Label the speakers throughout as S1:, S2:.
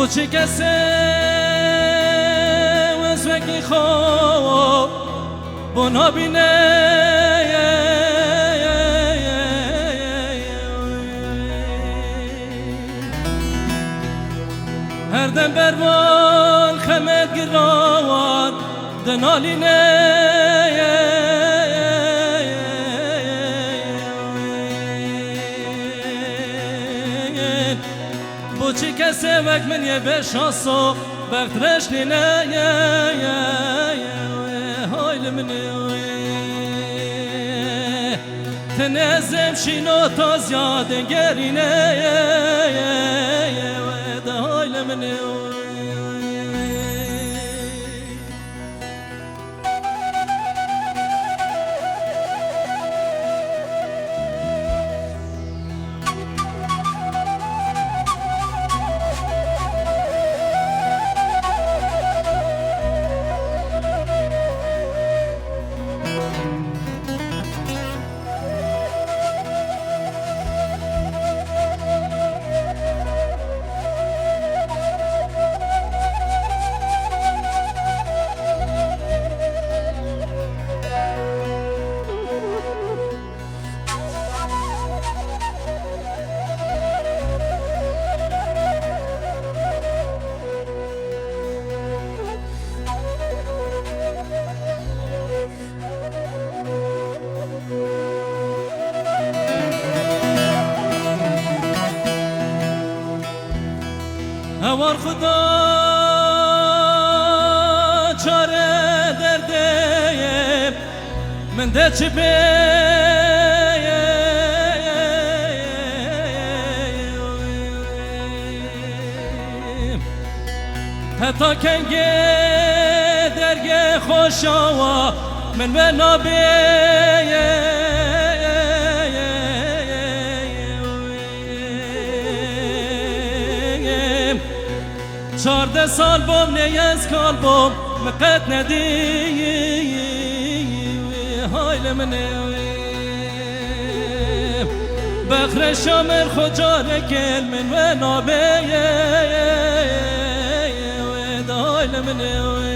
S1: بوچی کسی وزوکی خواب بنا بینه هر دم بروان خمد گروان دنالینه بوچی کسی وک من یه بشاسو وقت رشنینه هایل منی تنزم شینو تا زیاده گرینه ده هایل منی هوار خدا چاره دردیم من ده چی بیم حتی کنگه درگه خوش آوا من به نابیم چارده سال بوم نیز کال بوم مقد ندی هایل منیم بخر شامر خجار کل من و نابه هایل منیم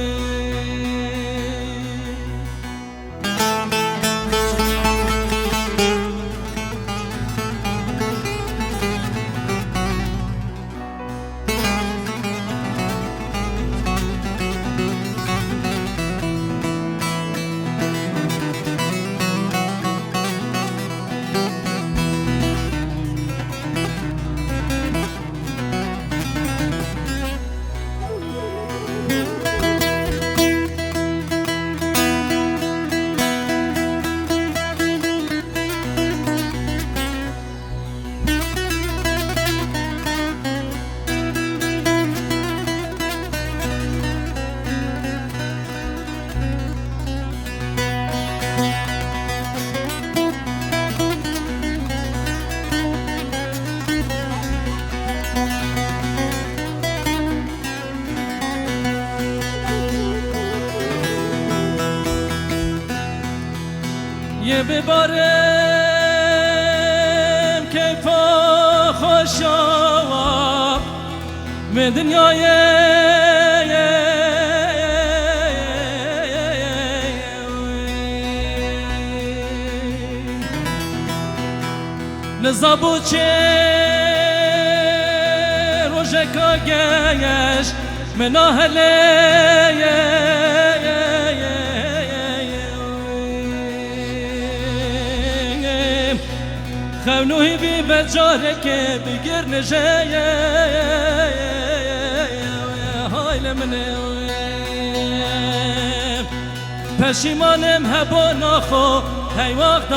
S1: یه ببارم کیفا خوشا به دنیای نزابو چه روژکا گیش مناهله خونوهی بی بجاره که بگیر نجه هایل منیم پشیمانم هبا ناخو هی وقت